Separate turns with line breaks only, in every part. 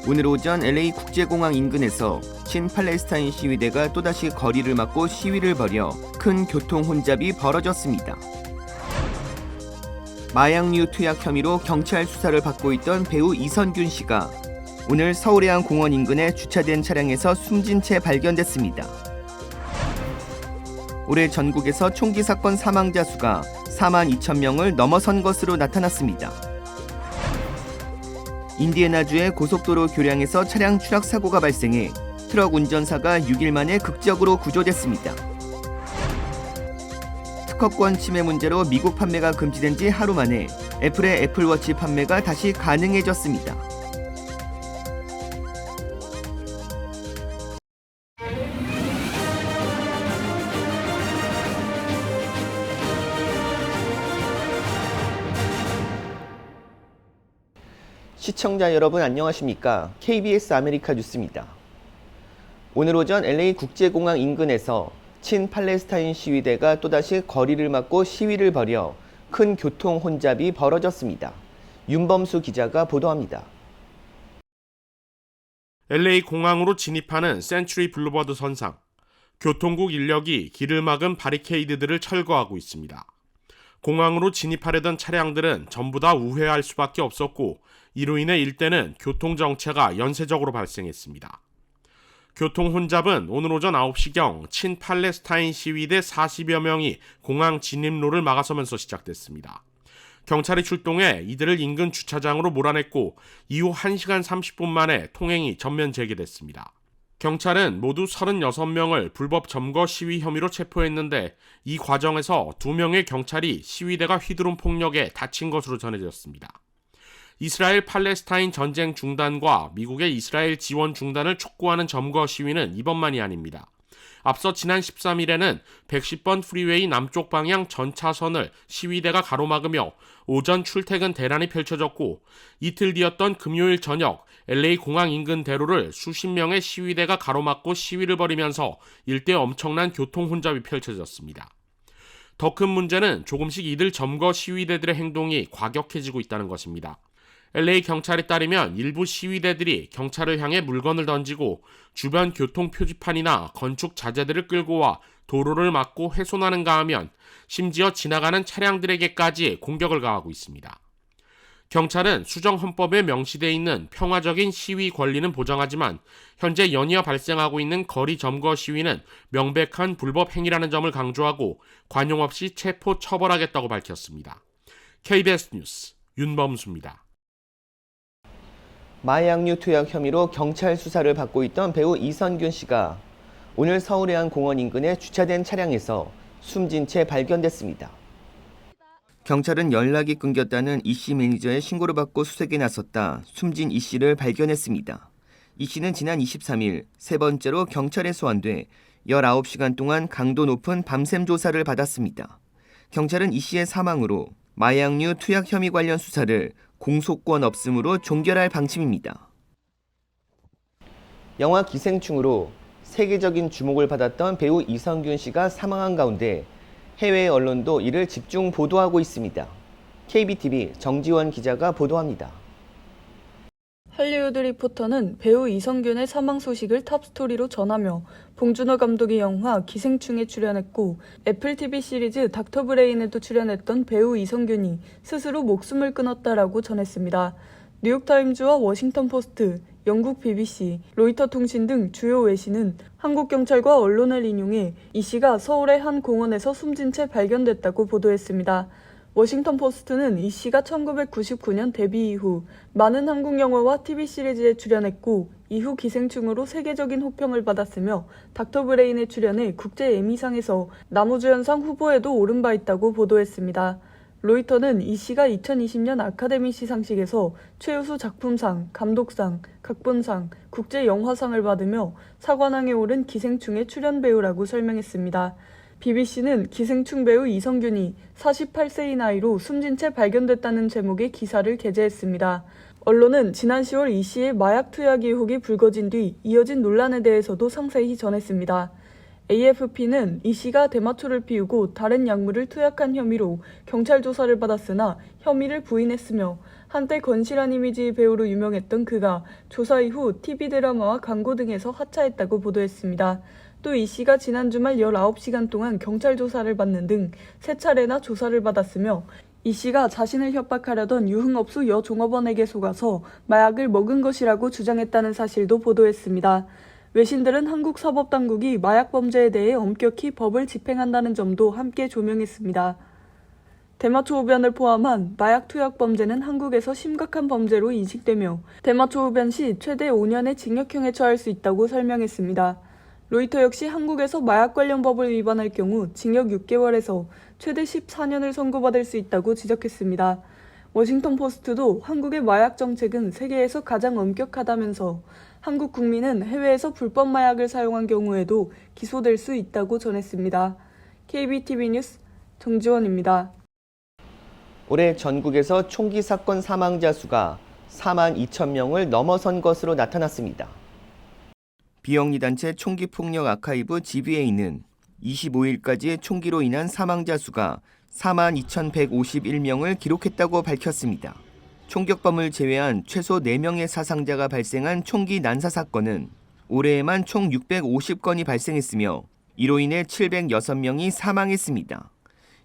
오늘 오전 LA 국제공항 인근에서 친팔레스타인 시위대가 또다시 거리를 막고 시위를 벌여 큰 교통 혼잡이 벌어졌습니다. 마약류 투약 혐의로 경찰 수사를 받고 있던 배우 이선균 씨가 오늘 서울의 한 공원 인근에 주차된 차량에서 숨진 채 발견됐습니다. 올해 전국에서 총기 사건 사망자 수가 4만 2천 명을 넘어선 것으로 나타났습니다. 인디애나주의 고속도로 교량에서 차량 추락 사고가 발생해 트럭 운전사가 6일 만에 극적으로 구조됐습니다. 특허권 침해 문제로 미국 판매가 금지된 지 하루 만에 애플의 애플워치 판매가 다시 가능해졌습니다. 시청자 여러분 안녕하십니까? KBS 아메리카 뉴스입니다. 오늘 오전 LA 국제공항 인근에서 친팔레스타인 시위대가 또다시 거리를 막고 시위를 벌여 큰 교통 혼잡이 벌어졌습니다. 윤범수 기자가 보도합니다.
LA 공항으로 진입하는 센츄리 블루버드 선상. 교통국 인력이 길을 막은 바리케이드들을 철거하고 있습니다. 공항으로 진입하려던 차량들은 전부 다 우회할 수밖에 없었고 이로 인해 일대는 교통정체가 연쇄적으로 발생했습니다. 교통 혼잡은 오늘 오전 9시경 친팔레스타인 시위대 40여 명이 공항 진입로를 막아서면서 시작됐습니다. 경찰이 출동해 이들을 인근 주차장으로 몰아냈고 이후 1시간 30분 만에 통행이 전면 재개됐습니다. 경찰은 모두 36명을 불법 점거 시위 혐의로 체포했는데 이 과정에서 2명의 경찰이 시위대가 휘두른 폭력에 다친 것으로 전해졌습니다. 이스라엘 팔레스타인 전쟁 중단과 미국의 이스라엘 지원 중단을 촉구하는 점거 시위는 이번만이 아닙니다. 앞서 지난 13일에는 110번 프리웨이 남쪽 방향 전 차선을 시위대가 가로막으며 오전 출퇴근 대란이 펼쳐졌고 이틀 뒤였던 금요일 저녁 LA 공항 인근 대로를 수십 명의 시위대가 가로막고 시위를 벌이면서 일대 엄청난 교통 혼잡이 펼쳐졌습니다. 더 큰 문제는 조금씩 이들 점거 시위대들의 행동이 과격해지고 있다는 것입니다. LA 경찰에 따르면 일부 시위대들이 경찰을 향해 물건을 던지고 주변 교통 표지판이나 건축 자재들을 끌고 와 도로를 막고 훼손하는가 하면 심지어 지나가는 차량들에게까지 공격을 가하고 있습니다. 경찰은 수정헌법에 명시되어 있는 평화적인 시위 권리는 보장하지만 현재 연이어 발생하고 있는 거리 점거 시위는 명백한 불법 행위라는 점을 강조하고 관용 없이 체포 처벌하겠다고 밝혔습니다. KBS 뉴스 윤범수입니다.
마약류 투약 혐의로 경찰 수사를 받고 있던 배우 이선균 씨가 오늘 서울의 한 공원 인근에 주차된 차량에서 숨진 채 발견됐습니다. 경찰은 연락이 끊겼다는 이 씨 매니저의 신고를 받고 수색에 나섰다 숨진 이 씨를 발견했습니다. 이 씨는 지난 23일 세 번째로 경찰에 소환돼 19시간 동안 강도 높은 밤샘 조사를 받았습니다. 경찰은 이 씨의 사망으로 마약류 투약 혐의 관련 수사를 공소권 없음으로 종결할 방침입니다. 영화 기생충으로 세계적인 주목을 받았던 배우 이선균 씨가 사망한 가운데 해외 언론도 이를 집중 보도하고 있습니다. KBTV 정지원 기자가 보도합니다.
할리우드 리포터는 배우 이선균의 사망 소식을 탑스토리로 전하며 봉준호 감독의 영화 기생충에 출연했고 애플 TV 시리즈 닥터 브레인에도 출연했던 배우 이선균이 스스로 목숨을 끊었다라고 전했습니다. 뉴욕타임즈와 워싱턴 포스트, 영국 BBC, 로이터 통신 등 주요 외신은 한국 경찰과 언론을 인용해 이 씨가 서울의 한 공원에서 숨진 채 발견됐다고 보도했습니다. 워싱턴 포스트는 이 씨가 1999년 데뷔 이후 많은 한국 영화와 TV 시리즈에 출연했고 이후 기생충으로 세계적인 호평을 받았으며 닥터 브레인에 출연해 국제 에미상에서 남우주연상 후보에도 오른 바 있다고 보도했습니다. 로이터는 이 씨가 2020년 아카데미 시상식에서 최우수 작품상, 감독상, 각본상, 국제영화상을 받으며 사관왕에 오른 기생충의 출연 배우라고 설명했습니다. BBC는 기생충 배우 이선균이 48세의 나이로 숨진 채 발견됐다는 제목의 기사를 게재했습니다. 언론은 지난 10월 이 씨의 마약 투약 의혹이 불거진 뒤 이어진 논란에 대해서도 상세히 전했습니다. AFP는 이 씨가 대마초를 피우고 다른 약물을 투약한 혐의로 경찰 조사를 받았으나 혐의를 부인했으며 한때 건실한 이미지의 배우로 유명했던 그가 조사 이후 TV 드라마와 광고 등에서 하차했다고 보도했습니다. 또 이 씨가 지난 주말 19시간 동안 경찰 조사를 받는 등 3차례나 조사를 받았으며 이 씨가 자신을 협박하려던 유흥업소 여종업원에게 속아서 마약을 먹은 것이라고 주장했다는 사실도 보도했습니다. 외신들은 한국 사법당국이 마약 범죄에 대해 엄격히 법을 집행한다는 점도 함께 조명했습니다. 대마초 흡연을 포함한 마약 투약 범죄는 한국에서 심각한 범죄로 인식되며 대마초 흡연 시 최대 5년의 징역형에 처할 수 있다고 설명했습니다. 로이터 역시 한국에서 마약 관련 법을 위반할 경우 징역 6개월에서 최대 14년을 선고받을 수 있다고 지적했습니다. 워싱턴 포스트도 한국의 마약 정책은 세계에서 가장 엄격하다면서 한국 국민은 해외에서 불법 마약을 사용한 경우에도 기소될 수 있다고 전했습니다. KBTV 뉴스 정지원입니다.
올해 전국에서 총기 사건 사망자 수가 4만 2천 명을 넘어선 것으로 나타났습니다. 비영리단체 총기폭력 아카이브 GBA는 25일까지의 총기로 인한 사망자 수가 4만 2,151명을 기록했다고 밝혔습니다. 총격범을 제외한 최소 4명의 사상자가 발생한 총기 난사 사건은 올해에만 총 650건이 발생했으며 이로 인해 706명이 사망했습니다.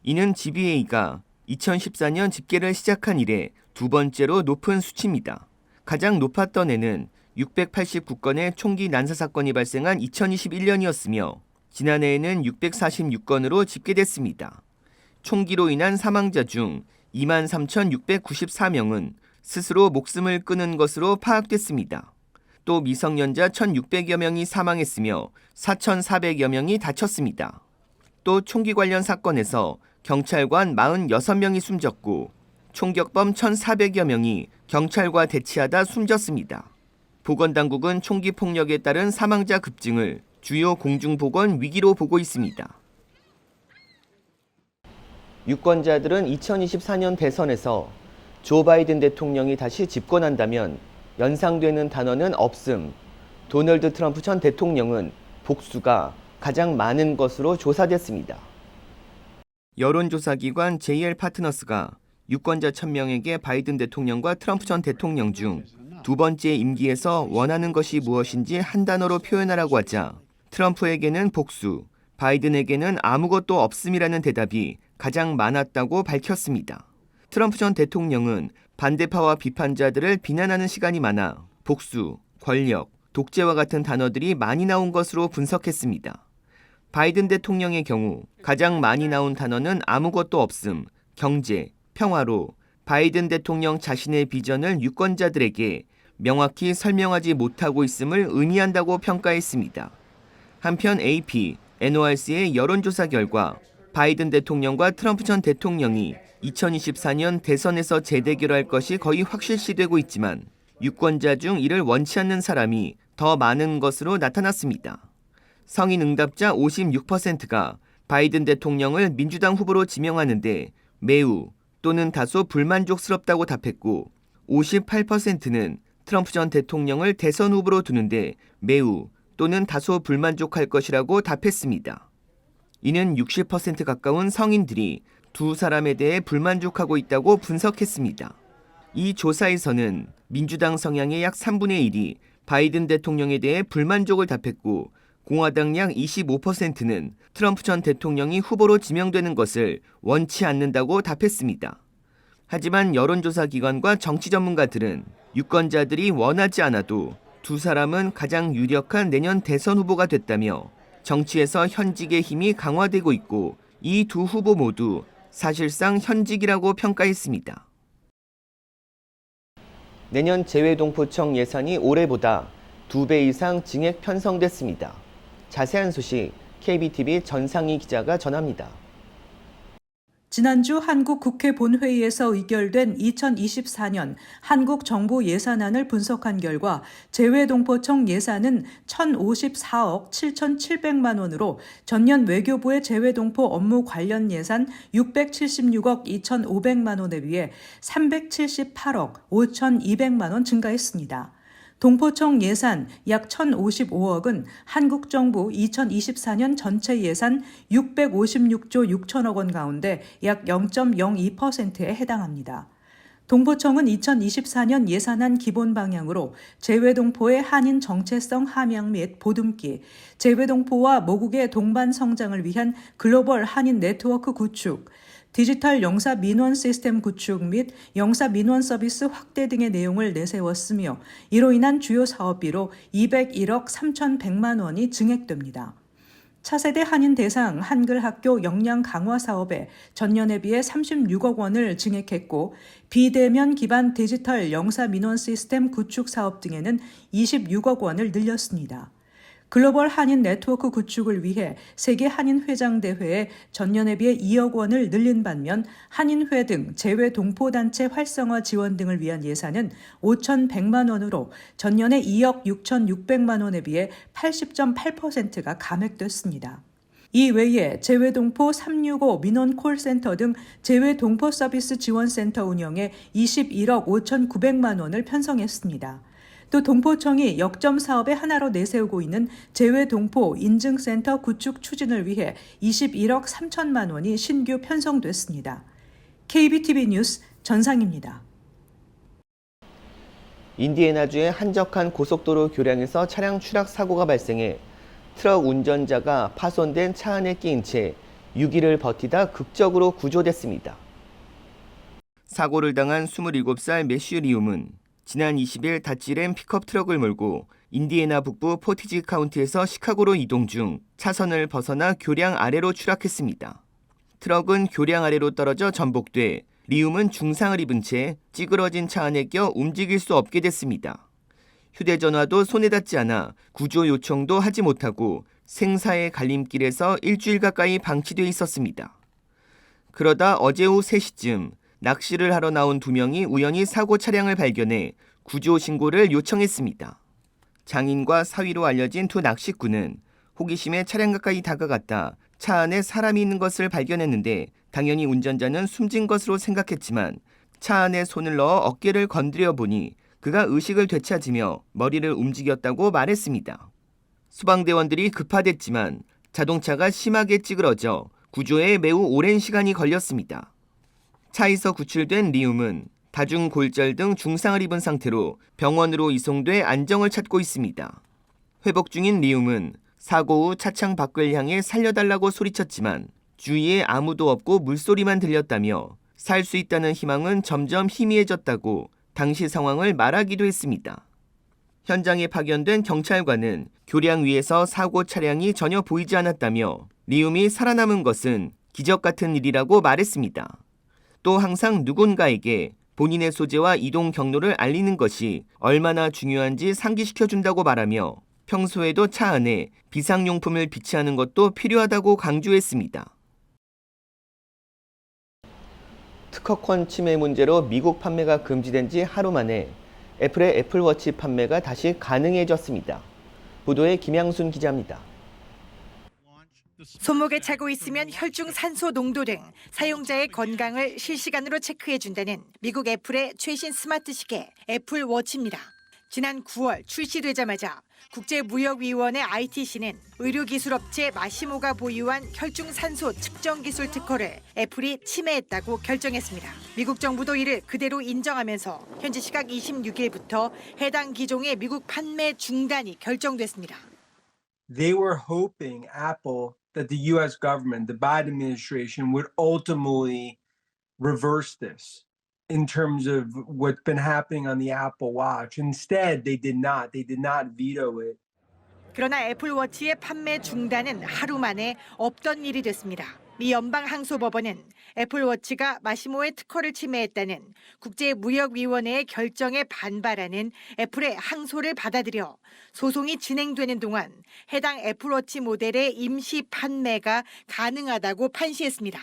이는 GBA가 2014년 집계를 시작한 이래 두 번째로 높은 수치입니다. 가장 높았던 해는 689건의 총기 난사 사건이 발생한 2021년이었으며 지난해에는 646건으로 집계됐습니다. 총기로 인한 사망자 중 23,694명은 스스로 목숨을 끊은 것으로 파악됐습니다. 또 미성년자 1,600여 명이 사망했으며 4,400여 명이 다쳤습니다. 또 총기 관련 사건에서 경찰관 46명이 숨졌고 총격범 1,400여 명이 경찰과 대치하다 숨졌습니다. 보건당국은 총기 폭력에 따른 사망자 급증을 주요 공중보건 위기로 보고 있습니다. 유권자들은 2024년 대선에서 조 바이든 대통령이 다시 집권한다면 연상되는 단어는 없음, 도널드 트럼프 전 대통령은 복수가 가장 많은 것으로 조사됐습니다. 여론조사기관 JL 파트너스가 유권자 1,000명에게 바이든 대통령과 트럼프 전 대통령 중 두 번째 임기에서 원하는 것이 무엇인지 한 단어로 표현하라고 하자 트럼프에게는 복수, 바이든에게는 아무것도 없음이라는 대답이 가장 많았다고 밝혔습니다. 트럼프 전 대통령은 반대파와 비판자들을 비난하는 시간이 많아 복수, 권력, 독재와 같은 단어들이 많이 나온 것으로 분석했습니다. 바이든 대통령의 경우 가장 많이 나온 단어는 아무것도 없음, 경제, 평화로 바이든 대통령 자신의 비전을 유권자들에게 명확히 설명하지 못하고 있음을 의미한다고 평가했습니다. 한편 AP, NORC의 여론조사 결과 바이든 대통령과 트럼프 전 대통령이 2024년 대선에서 재대결할 것이 거의 확실시되고 있지만 유권자 중 이를 원치 않는 사람이 더 많은 것으로 나타났습니다. 성인 응답자 56%가 바이든 대통령을 민주당 후보로 지명하는데 매우 또는 다소 불만족스럽다고 답했고 58%는 트럼프 전 대통령을 대선 후보로 두는데 매우 또는 다소 불만족할 것이라고 답했습니다. 이는 60% 가까운 성인들이 두 사람에 대해 불만족하고 있다고 분석했습니다. 이 조사에서는 민주당 성향의 약 3분의 1이 바이든 대통령에 대해 불만족을 답했고 공화당 약 25%는 트럼프 전 대통령이 후보로 지명되는 것을 원치 않는다고 답했습니다. 하지만 여론조사 기관과 정치 전문가들은 유권자들이 원하지 않아도 두 사람은 가장 유력한 내년 대선 후보가 됐다며 정치에서 현직의 힘이 강화되고 있고 이 두 후보 모두 사실상 현직이라고 평가했습니다. 내년 재외동포청 예산이 올해보다 2배 이상 증액 편성됐습니다. 자세한 소식 KBTV 전상희 기자가 전합니다.
지난주 한국 국회 본회의에서 의결된 2024년 한국 정부 예산안을 분석한 결과 재외동포청 예산은 1,054억 7,700만 원으로 전년 외교부의 재외동포 업무 관련 예산 676억 2,500만 원에 비해 378억 5,200만 원 증가했습니다. 동포청 예산 약 1,055억은 한국 정부 2024년 전체 예산 656조 6천억 원 가운데 약 0.02%에 해당합니다. 동포청은 2024년 예산안 기본 방향으로 재외동포의 한인 정체성 함양 및 보듬기, 재외동포와 모국의 동반 성장을 위한 글로벌 한인 네트워크 구축, 디지털 영사 민원 시스템 구축 및 영사 민원 서비스 확대 등의 내용을 내세웠으며 이로 인한 주요 사업비로 201억 3,100만 원이 증액됩니다. 차세대 한인 대상 한글 학교 역량 강화 사업에 전년에 비해 36억 원을 증액했고 비대면 기반 디지털 영사 민원 시스템 구축 사업 등에는 26억 원을 늘렸습니다. 글로벌 한인 네트워크 구축을 위해 세계 한인 회장 대회에 전년에 비해 2억 원을 늘린 반면 한인회 등 재외 동포단체 활성화 지원 등을 위한 예산은 5,100만 원으로 전년에 2억 6,600만 원에 비해 80.8%가 감액됐습니다. 이 외에 재외동포 365 민원 콜센터 등 재외동포 서비스 지원센터 운영에 21억 5,900만 원을 편성했습니다. 또 동포청이 역점 사업의 하나로 내세우고 있는 재외동포 인증센터 구축 추진을 위해 21억 3천만 원이 신규 편성됐습니다. KBTV 뉴스 전상입니다.
인디애나주의 한적한 고속도로 교량에서 차량 추락 사고가 발생해 트럭 운전자가 파손된 차 안에 끼인 채 6일을 버티다 극적으로 구조됐습니다. 사고를 당한 27살 매슈 리움은 지난 20일 다찌렌 픽업 트럭을 몰고 인디애나 북부 포티지 카운티에서 시카고로 이동 중 차선을 벗어나 교량 아래로 추락했습니다. 트럭은 교량 아래로 떨어져 전복돼 리움은 중상을 입은 채 찌그러진 차 안에 껴 움직일 수 없게 됐습니다. 휴대전화도 손에 닿지 않아 구조 요청도 하지 못하고 생사의 갈림길에서 일주일 가까이 방치돼 있었습니다. 그러다 어제 오후 3시쯤 낚시를 하러 나온 2명이 우연히 사고 차량을 발견해 구조 신고를 요청했습니다. 장인과 사위로 알려진 두 낚시꾼은 호기심에 차량 가까이 다가갔다 차 안에 사람이 있는 것을 발견했는데 당연히 운전자는 숨진 것으로 생각했지만 차 안에 손을 넣어 어깨를 건드려 보니 그가 의식을 되찾으며 머리를 움직였다고 말했습니다. 소방대원들이 급파됐지만 자동차가 심하게 찌그러져 구조에 매우 오랜 시간이 걸렸습니다. 차에서 구출된 리움은 다중골절 등 중상을 입은 상태로 병원으로 이송돼 안정을 찾고 있습니다. 회복 중인 리움은 사고 후 차창 밖을 향해 살려달라고 소리쳤지만 주위에 아무도 없고 물소리만 들렸다며 살 수 있다는 희망은 점점 희미해졌다고 당시 상황을 말하기도 했습니다. 현장에 파견된 경찰관은 교량 위에서 사고 차량이 전혀 보이지 않았다며 리움이 살아남은 것은 기적 같은 일이라고 말했습니다. 또 항상 누군가에게 본인의 소재와 이동 경로를 알리는 것이 얼마나 중요한지 상기시켜준다고 말하며 평소에도 차 안에 비상용품을 비치하는 것도 필요하다고 강조했습니다. 특허권 침해 문제로 미국 판매가 금지된 지 하루 만에 애플의 애플워치 판매가 다시 가능해졌습니다. 보도에 김양순 기자입니다.
손목에 차고 있으면 혈중 산소 농도 등 사용자의 건강을 실시간으로 체크해준다는 미국 애플의 최신 스마트 시계 애플워치입니다. 지난 9월 출시되자마자 국제무역위원회 ITC는 의료기술업체 마시모가 보유한 혈중 산소 측정 기술 특허를 애플이 침해했다고 결정했습니다. 미국 정부도 이를 그대로 인정하면서 현지 시각 26일부터 해당 기종의 미국 판매 중단이 결정됐습니다.
They were hoping, Apple, that the U.S. government, the Biden administration, would ultimately reverse this in terms of what's been happening on the Apple Watch. Instead, they did not. They did not veto it.
그러나 애플워치의 판매 중단은 하루 만에 없던 일이 됐습니다. 미 연방항소법원은 애플워치가 마시모의 특허를 침해했다는 국제무역위원회의 결정에 반발하는 애플의 항소를 받아들여 소송이 진행되는 동안 해당 애플워치 모델의 임시 판매가 가능하다고 판시했습니다.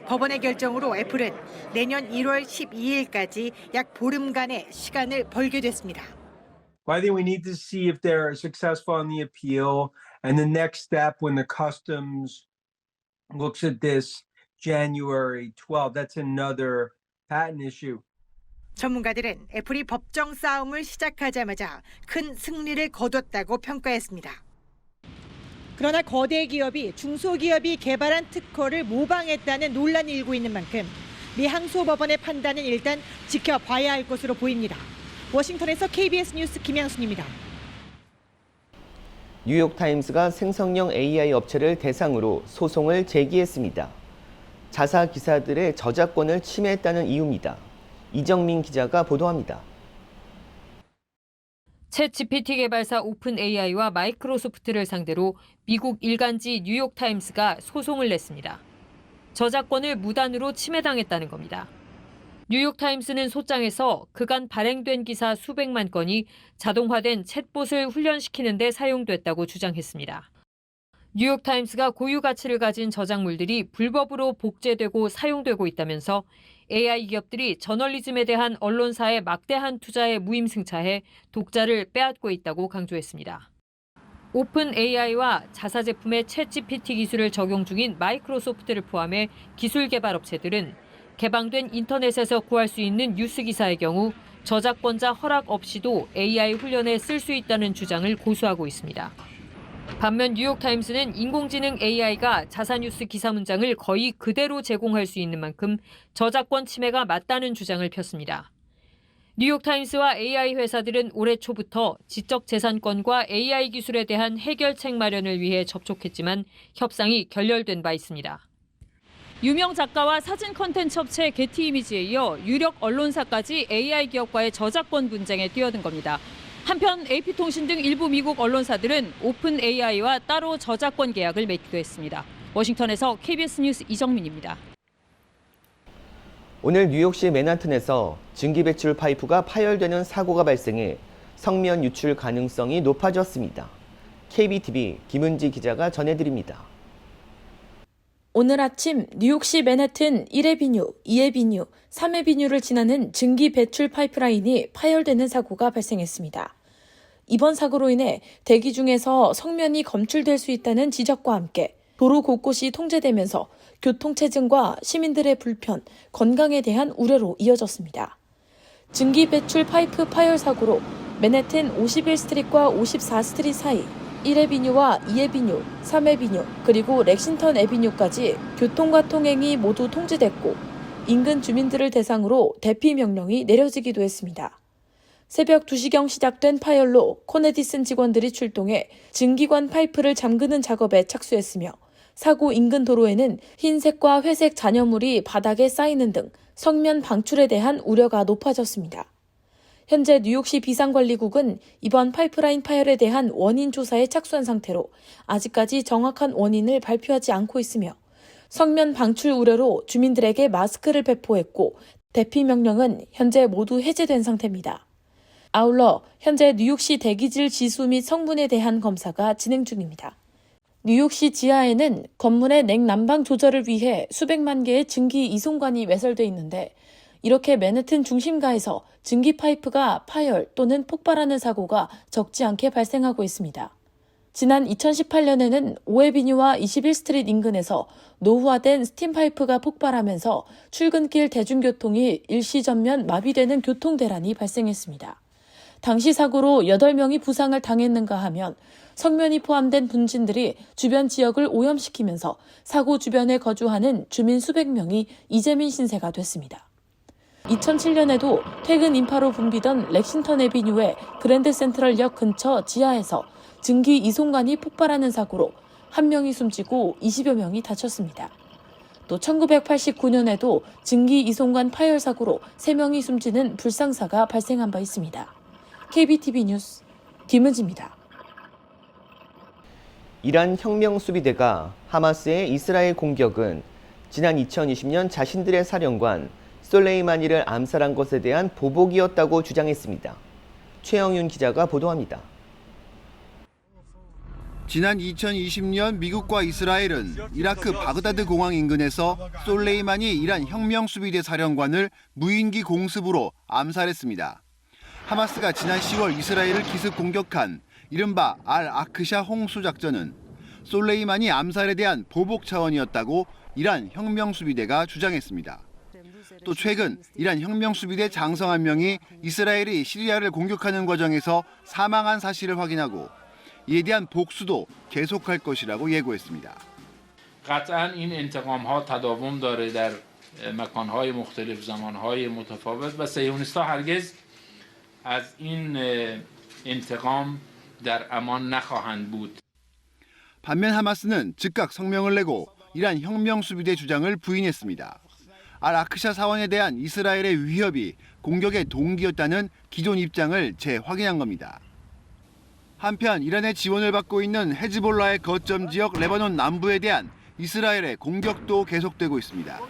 법원의 결정으로 애플은 내년 1월 12일까지 약 보름간의 시간을 벌게 됐습니다.
Well, I think we need to see if they're successful on the appeal, and the next step when the customs looks at this January 12th. That's another patent issue.
전문가들은 애플이 법정 싸움을 시작하자마자 큰 승리를 거뒀다고 평가했습니다. 그러나 거대 기업이 중소기업이 개발한 특허를 모방했다는 논란이 일고 있는 만큼 미 항소법원의 판단은 일단 지켜봐야 할 것으로 보입니다. 워싱턴에서 KBS 뉴스 김양순입니다.
뉴욕타임스가 생성형 AI 업체를 대상으로 소송을 제기했습니다. 자사 기사들의 저작권을 침해했다는 이유입니다. 이정민 기자가 보도합니다.
챗GPT 개발사 오픈 AI와 마이크로소프트를 상대로 미국 일간지 뉴욕타임스가 소송을 냈습니다. 저작권을 무단으로 침해당했다는 겁니다. 뉴욕타임스는 소장에서 그간 발행된 기사 수백만 건이 자동화된 챗봇을 훈련시키는 데 사용됐다고 주장했습니다. 뉴욕타임스가 고유 가치를 가진 저작물들이 불법으로 복제되고 사용되고 있다면서 AI 기업들이 저널리즘에 대한 언론사의 막대한 투자에 무임승차해 독자를 빼앗고 있다고 강조했습니다. 오픈 AI와 자사 제품의 챗GPT 기술을 적용 중인 마이크로소프트를 포함해 기술 개발 업체들은 개방된 인터넷에서 구할 수 있는 뉴스 기사의 경우 저작권자 허락 없이도 AI 훈련에 쓸 수 있다는 주장을 고수하고 있습니다. 반면 뉴욕타임스는 인공지능 AI가 자사 뉴스 기사 문장을 거의 그대로 제공할 수 있는 만큼 저작권 침해가 맞다는 주장을 폈습니다. 뉴욕타임스와 AI 회사들은 올해 초부터 지적재산권과 AI 기술에 대한 해결책 마련을 위해 접촉했지만 협상이 결렬된 바 있습니다. 유명 작가와 사진 콘텐츠 업체 게티 이미지에 이어 유력 언론사까지 AI 기업과의 저작권 분쟁에 뛰어든 겁니다. 한편 AP통신 등 일부 미국 언론사들은 오픈 AI와 따로 저작권 계약을 맺기도 했습니다. 워싱턴에서 KBS 뉴스 이정민입니다.
오늘 뉴욕시 맨하튼에서 증기 배출 파이프가 파열되는 사고가 발생해 성면 유출 가능성이 높아졌습니다. KBTV 김은지 기자가 전해드립니다.
오늘 아침 뉴욕시 맨해튼 1해비뉴, 2해비뉴, 3해비뉴를 지나는 증기 배출 파이프라인이 파열되는 사고가 발생했습니다. 이번 사고로 인해 대기 중에서 성면이 검출될 수 있다는 지적과 함께 도로 곳곳이 통제되면서 교통체증과 시민들의 불편, 건강에 대한 우려로 이어졌습니다. 증기 배출 파이프 파열 사고로 맨해튼 51스트릿과 54스트릿 사이 1해비뉴와 2해비뉴, 3해비뉴, 그리고 렉싱턴 애비뉴까지 교통과 통행이 모두 통제됐고 인근 주민들을 대상으로 대피 명령이 내려지기도 했습니다. 새벽 2시경 시작된 파열로 코네디슨 직원들이 출동해 증기관 파이프를 잠그는 작업에 착수했으며 사고 인근 도로에는 흰색과 회색 잔여물이 바닥에 쌓이는 등 성면 방출에 대한 우려가 높아졌습니다. 현재 뉴욕시 비상관리국은 이번 파이프라인 파열에 대한 원인 조사에 착수한 상태로 아직까지 정확한 원인을 발표하지 않고 있으며 성면 방출 우려로 주민들에게 마스크를 배포했고 대피 명령은 현재 모두 해제된 상태입니다. 아울러 현재 뉴욕시 대기질 지수 및 성분에 대한 검사가 진행 중입니다. 뉴욕시 지하에는 건물의 냉난방 조절을 위해 수백만 개의 증기 이송관이 외설돼 있는데 이렇게 맨해튼 중심가에서 증기 파이프가 파열 또는 폭발하는 사고가 적지 않게 발생하고 있습니다. 지난 2018년에는 5해비뉴와 21스트릿 인근에서 노후화된 스팀 파이프가 폭발하면서 출근길 대중교통이 일시 전면 마비되는 교통대란이 발생했습니다. 당시 사고로 8명이 부상을 당했는가 하면 성면이 포함된 분진들이 주변 지역을 오염시키면서 사고 주변에 거주하는 주민 수백 명이 이재민 신세가 됐습니다. 2007년에도 퇴근 인파로 붐비던 렉싱턴 애비뉴의 그랜드 센트럴역 근처 지하에서 증기 이송관이 폭발하는 사고로 1명이 숨지고 20여 명이 다쳤습니다. 또 1989년에도 증기 이송관 파열 사고로 3명이 숨지는 불상사가 발생한 바 있습니다. KBTV 뉴스 김은지입니다.
이란 혁명수비대가 하마스의 이스라엘 공격은 지난 2020년 자신들의 사령관 솔레이마니를 암살한 것에 대한 보복이었다고 주장했습니다. 최영윤 기자가 보도합니다.
지난 2020년 미국과 이스라엘은 이라크 바그다드 공항 인근에서 솔레이마니 이란 혁명수비대 사령관을 무인기 공습으로 암살했습니다. 하마스가 지난 10월 이스라엘을 기습 공격한 이른바 알-아크샤 홍수 작전은 솔레이마니 암살에 대한 보복 차원이었다고 이란 혁명수비대가 주장했습니다. 또 최근 이란 혁명수비대 장성 한 명이 이스라엘이 시리아를 공격하는 과정에서 사망한 사실을 확인하고 이에 대한 복수도 계속할 것이라고 예고했습니다.
قطعاً این انتقام‌ها تداوم داره در مکان‌های مختلف زمان‌های متفاوت و صهیونیست‌ها هرگز از این انتقام در امان نخواهند بود.
반면 하마스는 즉각 성명을 내고 이란 혁명수비대 주장을 부인했습니다. 알-아크샤 사원에 대한 이스라엘의 위협이 공격의 동기였다는 기존 입장을 재확인한 겁니다. 한편 이란의 지원을 받고 있는 헤즈볼라의 거점 지역 레바논 남부에 대한 이스라엘의 공격도 계속되고 있습니다.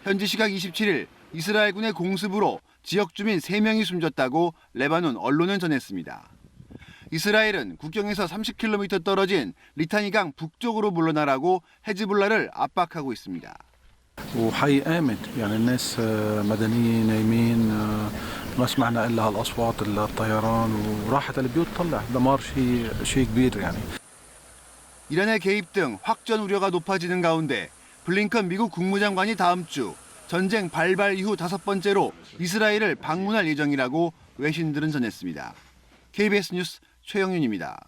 현지 시각 27일 이스라엘군의 공습으로 지역 주민 3명이 숨졌다고 레바논 언론은 전했습니다. 이스라엘은 국경에서 30km 떨어진 리타니강 북쪽으로 물러나라고 헤즈볼라를 압박하고 있습니다.
وحي آمن يعني الناس مدنيين نايمين ما سمعنا إلا هالأصوات الطيران وراحت البيوت طلع دمار شيء كبير يعني.
이란의 개입 등 확전 우려가 높아지는 가운데 블링컨 미국 국무장관이 다음 주 전쟁 발발 이후 5번째로 이스라엘을 방문할 예정이라고 외신들은 전했습니다. KBS 뉴스 최영윤입니다.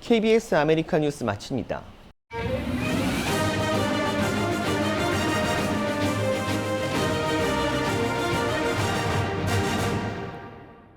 KBS 아메리카 뉴스 마칩니다.